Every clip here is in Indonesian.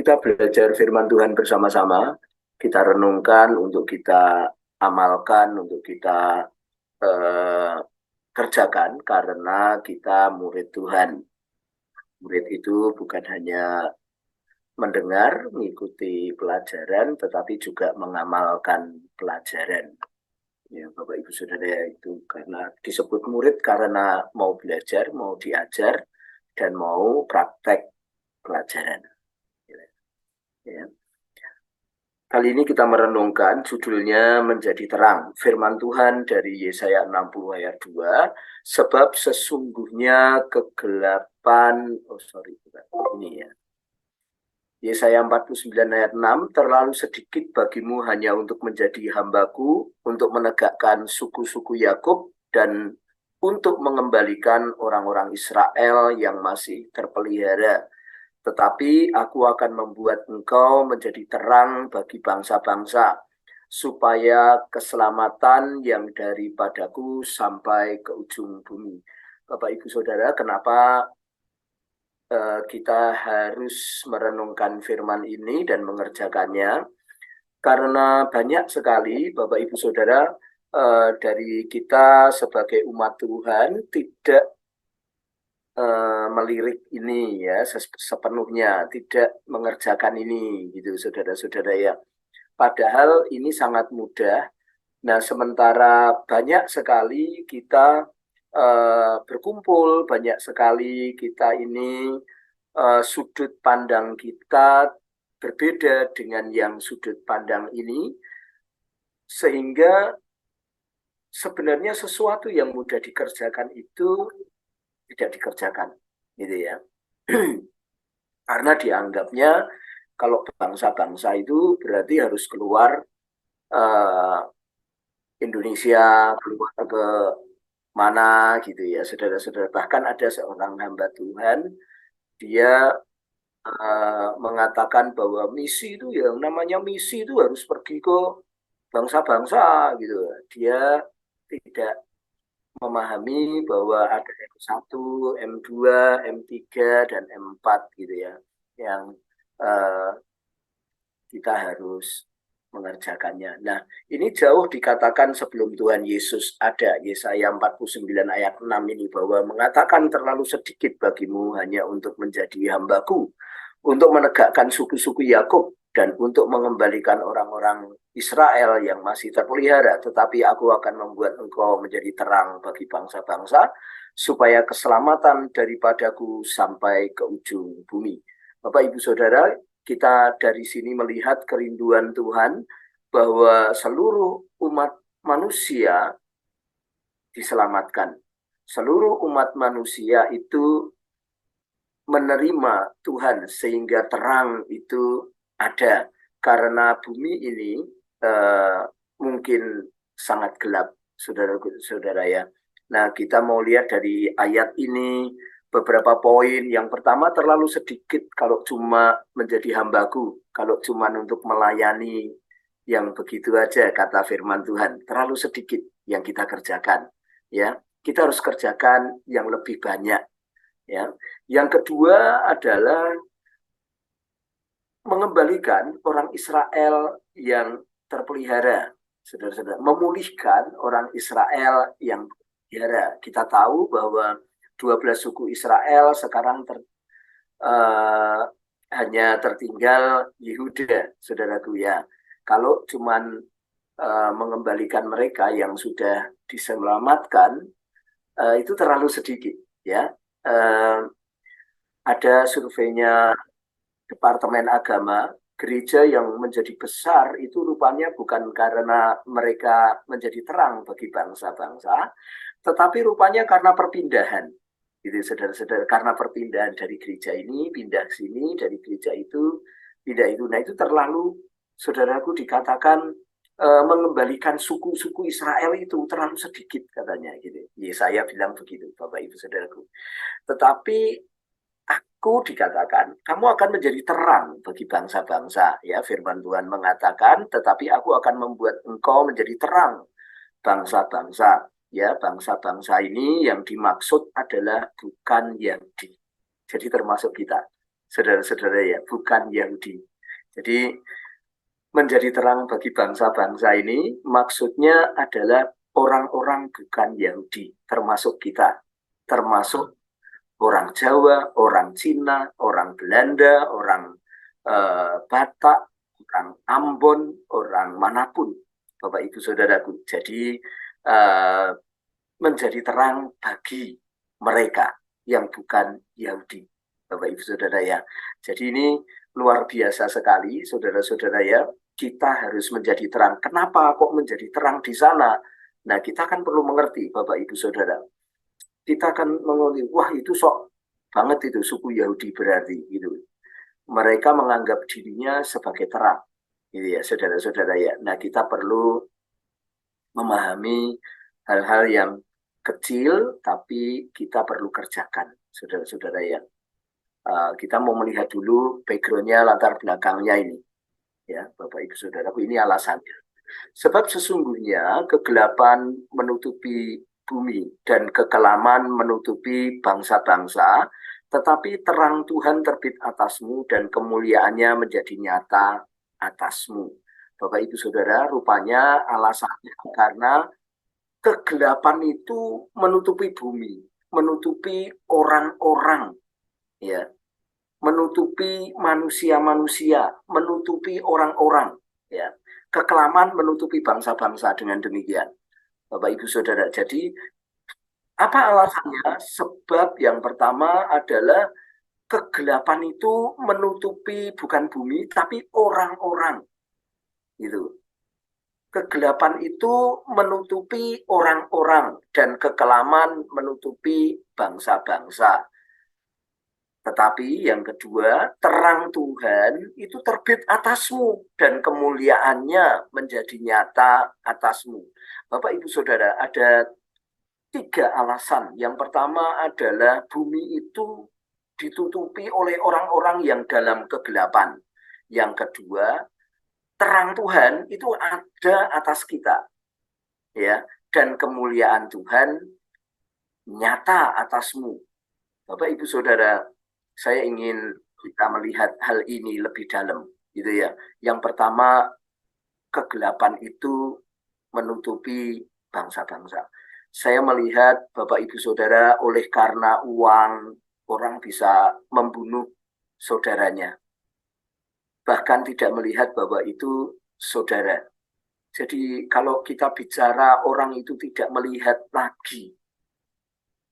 kita belajar firman Tuhan bersama-sama, kita renungkan, untuk kita amalkan, untuk kita kerjakan, karena kita murid Tuhan. Murid itu bukan hanya mendengar, mengikuti pelajaran, tetapi juga mengamalkan pelajaran. Ya, Bapak Ibu Saudara, itu karena disebut murid karena mau belajar, mau diajar, dan mau praktek pelajaran. Ya. Kali ini kita merenungkan, judulnya menjadi terang. Firman Tuhan dari Yesaya 60 ayat 2, sebab sesungguhnya kegelapan, ini ya. Yesaya 49 ayat 6, terlalu sedikit bagimu hanya untuk menjadi hambaku, untuk menegakkan suku-suku Yakub, dan untuk mengembalikan orang-orang Israel yang masih terpelihara. Tetapi aku akan membuat engkau menjadi terang bagi bangsa-bangsa, supaya keselamatan yang daripadaku sampai ke ujung bumi. Bapak Ibu Saudara, kenapa kita harus merenungkan firman ini dan mengerjakannya? Karena banyak sekali Bapak Ibu Saudara, dari kita sebagai umat Tuhan tidak melirik ini ya sepenuhnya, tidak mengerjakan ini gitu saudara-saudara ya. Padahal ini sangat mudah. Nah, sementara banyak sekali kita berkumpul, banyak sekali kita ini sudut pandang kita berbeda dengan yang sudut pandang ini, sehingga sebenarnya sesuatu yang mudah dikerjakan itu tidak dikerjakan, gitu ya. Karena dianggapnya kalau bangsa-bangsa itu berarti harus keluar Indonesia, keluar ke mana gitu ya, saudara-saudara. Bahkan ada seorang hamba Tuhan, dia mengatakan bahwa misi itu, yang namanya misi itu harus pergi ke bangsa-bangsa gitu. Dia tidak memahami bahwa ada M1, M2, M3, dan M4 gitu ya, yang kita harus mengerjakannya. Nah, ini jauh dikatakan sebelum Tuhan Yesus ada. Yesaya 49 ayat 6 ini, bahwa mengatakan terlalu sedikit bagimu hanya untuk menjadi hambaku, untuk menegakkan suku-suku Yakub, dan untuk mengembalikan orang-orang Israel yang masih terpelihara. Tetapi aku akan membuat engkau menjadi terang bagi bangsa-bangsa, supaya keselamatan daripadaku sampai ke ujung bumi. Bapak Ibu Saudara, kita dari sini melihat kerinduan Tuhan bahwa seluruh umat manusia diselamatkan. Seluruh umat manusia itu menerima Tuhan, sehingga terang itu ada. Karena bumi ini mungkin sangat gelap, saudara-saudara ya. Nah, kita mau lihat dari ayat ini beberapa poin. Yang pertama, terlalu sedikit kalau cuma menjadi hambaku, kalau cuma untuk melayani yang begitu aja, kata firman Tuhan. Terlalu sedikit yang kita kerjakan, ya. Kita harus kerjakan yang lebih banyak, ya. Yang kedua adalah mengembalikan orang Israel yang terpelihara, saudara-saudara, memulihkan orang Israel yang terpelihara. Kita tahu bahwa 12 suku Israel sekarang hanya tertinggal Yehuda, saudaraku ya. Kalau cuman mengembalikan mereka yang sudah diselamatkan, itu terlalu sedikit ya. Ada surveinya Departemen Agama, gereja yang menjadi besar itu rupanya bukan karena mereka menjadi terang bagi bangsa-bangsa, tetapi rupanya karena perpindahan. Gitu, saudara-saudara, karena perpindahan dari gereja ini pindah sini, dari gereja itu pindah itu. Nah, itu terlalu, saudaraku, dikatakan mengembalikan suku-suku Israel itu terlalu sedikit katanya gitu. Yesaya bilang begitu, Bapak Ibu Saudaraku. Tetapi aku dikatakan, kamu akan menjadi terang bagi bangsa-bangsa. Ya, firman Tuhan mengatakan, tetapi aku akan membuat engkau menjadi terang bangsa-bangsa. Ya, bangsa-bangsa ini yang dimaksud adalah bukan Yahudi. Jadi termasuk kita. saudara-saudara ya, bukan Yahudi. Jadi menjadi terang bagi bangsa-bangsa ini maksudnya adalah orang-orang bukan Yahudi, termasuk kita, termasuk orang Jawa, orang Cina, orang Belanda, orang Batak, orang Ambon, orang manapun, Bapak Ibu Saudaraku. Jadi menjadi terang bagi mereka yang bukan Yahudi, Bapak Ibu Saudara ya. Jadi ini luar biasa sekali, saudara-saudara ya. Kita harus menjadi terang. Kenapa kok menjadi terang di sana? Nah, kita kan perlu mengerti, Bapak Ibu Saudara. Kita akan mengerti, wah itu sok banget itu suku Yahudi berarti gitu. Mereka menganggap dirinya sebagai terang, gitu ya, saudara-saudara ya. Nah, kita perlu memahami hal-hal yang kecil, tapi kita perlu kerjakan, saudara-saudara ya. Kita mau melihat dulu background-nya, latar belakangnya ini, ya, Bapak Ibu Saudaraku, ini alasannya. Sebab sesungguhnya kegelapan menutupi bumi dan kekelaman menutupi bangsa-bangsa, tetapi terang Tuhan terbit atasmu dan kemuliaannya menjadi nyata atasmu. Bapak Ibu Saudara, rupanya alasannya karena kegelapan itu menutupi bumi, menutupi orang-orang, ya, menutupi manusia-manusia, menutupi orang-orang, ya. Kekelaman menutupi bangsa-bangsa dengan demikian, Bapak Ibu Saudara. Jadi apa alasannya? Sebab yang pertama adalah kegelapan itu menutupi bukan bumi tapi orang-orang. Gitu. Kegelapan itu menutupi orang-orang dan kekelaman menutupi bangsa-bangsa. Tetapi yang kedua, terang Tuhan itu terbit atasmu dan kemuliaannya menjadi nyata atasmu. Bapak Ibu Saudara, ada 3 alasan. Yang pertama adalah bumi itu ditutupi oleh orang-orang yang dalam kegelapan. Yang kedua, terang Tuhan itu ada atas kita, ya, dan kemuliaan Tuhan nyata atasmu. Bapak Ibu Saudara, saya ingin kita melihat hal ini lebih dalam, gitu ya. Yang pertama, kegelapan itu menutupi bangsa-bangsa. Saya melihat Bapak Ibu Saudara, oleh karena uang orang bisa membunuh saudaranya, bahkan tidak melihat bahwa itu saudara. Jadi kalau kita bicara orang itu tidak melihat lagi,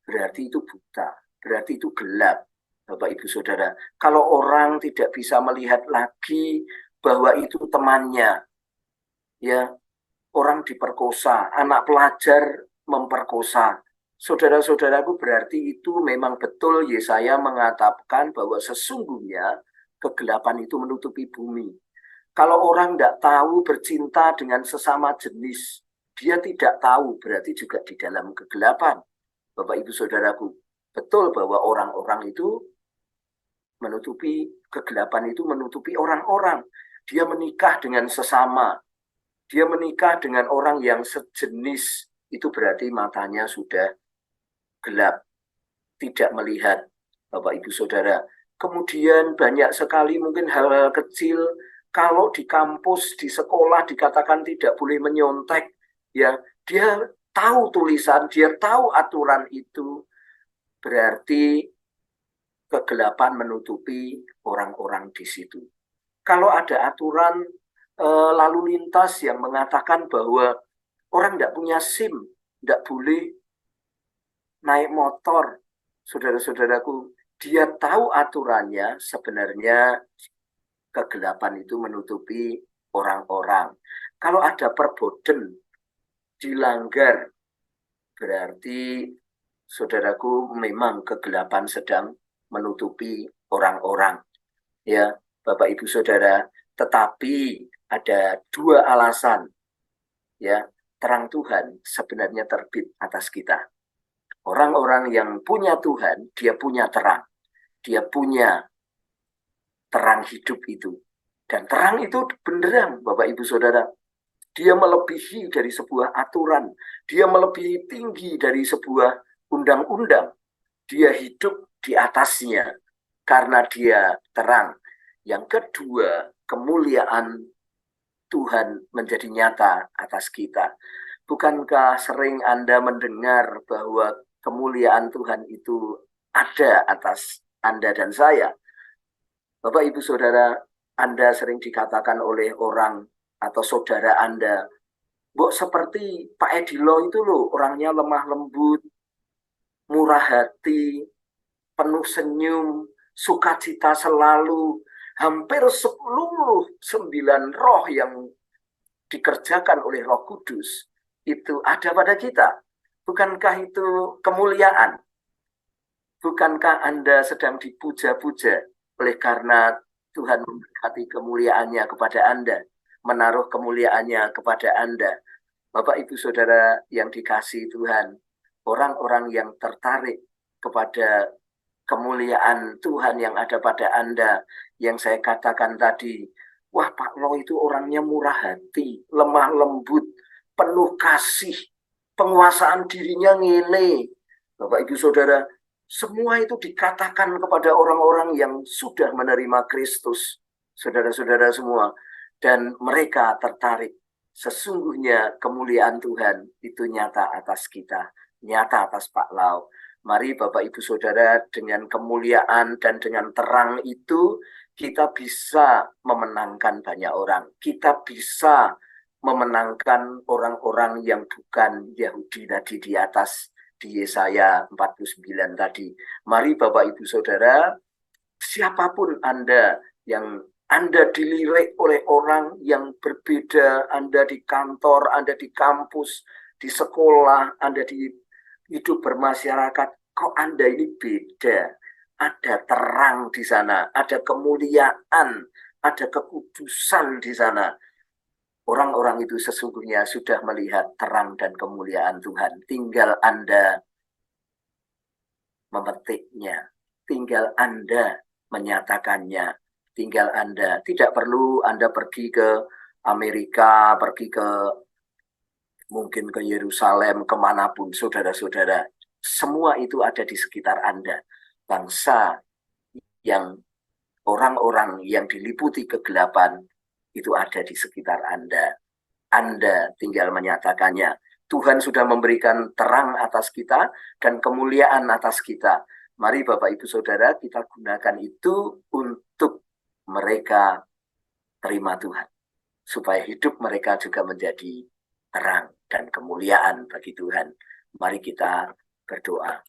berarti itu buta, berarti itu gelap, Bapak Ibu Saudara. Kalau orang tidak bisa melihat lagi bahwa itu temannya, ya, orang diperkosa, anak pelajar memperkosa. Saudara-saudaraku, berarti itu memang betul Yesaya mengatakan bahwa sesungguhnya kegelapan itu menutupi bumi. Kalau orang tidak tahu bercinta dengan sesama jenis, dia tidak tahu, berarti juga di dalam kegelapan. Bapak Ibu Saudaraku, betul bahwa orang-orang itu menutupi, kegelapan itu menutupi orang-orang. Dia menikah dengan sesama, dia menikah dengan orang yang sejenis, itu berarti matanya sudah gelap, tidak melihat, Bapak Ibu Saudara. Kemudian banyak sekali mungkin hal-hal kecil, kalau di kampus, di sekolah dikatakan tidak boleh menyontek, ya, dia tahu tulisan, dia tahu aturan itu, berarti kegelapan menutupi orang-orang di situ. Kalau ada aturan lalu lintas yang mengatakan bahwa orang tidak punya SIM, tidak boleh naik motor, saudara-saudaraku, dia tahu aturannya, sebenarnya kegelapan itu menutupi orang-orang. Kalau ada perboden dilanggar, berarti saudaraku memang kegelapan sedang menutupi orang-orang. Ya, Bapak Ibu Saudara, tetapi ada 2 alasan, ya, terang Tuhan sebenarnya terbit atas kita. Orang-orang yang punya Tuhan, dia punya terang, dia punya terang hidup itu. Dan terang itu beneran, Bapak Ibu Saudara. Dia melebihi dari sebuah aturan, dia melebihi tinggi dari sebuah undang-undang. Dia hidup di atasnya. karena dia terang. Yang kedua, kemuliaan Tuhan menjadi nyata atas kita. Bukankah sering Anda mendengar bahwa kemuliaan Tuhan itu ada atas Anda dan saya? Bapak, Ibu, Saudara, Anda sering dikatakan oleh orang atau saudara Anda, "Mbok seperti Pak Edilo itu loh, orangnya lemah lembut, murah hati, penuh senyum, sukacita selalu." Hampir seluruh 9 roh yang dikerjakan oleh Roh Kudus itu ada pada kita. Bukankah itu kemuliaan? Bukankah Anda sedang dipuja-puja oleh karena Tuhan memberkati kemuliaannya kepada Anda, menaruh kemuliaannya kepada Anda? Bapak, Ibu, Saudara yang dikasihi Tuhan, orang-orang yang tertarik kepada kemuliaan Tuhan yang ada pada Anda, yang saya katakan tadi, wah, Pak Lo itu orangnya murah hati, lemah lembut, penuh kasih, penguasaan dirinya ngene. Bapak, Ibu, Saudara, semua itu dikatakan kepada orang-orang yang sudah menerima Kristus, saudara-saudara semua, dan mereka tertarik. Sesungguhnya kemuliaan Tuhan itu nyata atas kita, nyata atas Pak Lau. Mari Bapak Ibu Saudara, dengan kemuliaan dan dengan terang itu kita bisa memenangkan banyak orang. Kita bisa memenangkan orang-orang yang bukan Yahudi tadi di atas, di Yesaya 49 tadi. Mari Bapak Ibu Saudara, siapapun Anda yang Anda dilirik oleh orang yang berbeda, Anda di kantor, Anda di kampus, di sekolah, Anda di hidup bermasyarakat, kok Anda ini beda? Ada terang di sana, ada kemuliaan, ada kekudusan di sana. Orang-orang itu sesungguhnya sudah melihat terang dan kemuliaan Tuhan. Tinggal Anda memetiknya, tinggal Anda menyatakannya, tinggal Anda. Tidak perlu Anda pergi ke Amerika, pergi ke mungkin ke Yerusalem, kemanapun, saudara-saudara. Semua itu ada di sekitar Anda. Bangsa yang orang-orang yang diliputi kegelapan itu ada di sekitar Anda. Anda tinggal menyatakannya. Tuhan sudah memberikan terang atas kita dan kemuliaan atas kita. Mari Bapak Ibu Saudara, kita gunakan itu untuk mereka terima Tuhan. Supaya hidup mereka juga menjadi terang dan kemuliaan bagi Tuhan. Mari kita berdoa.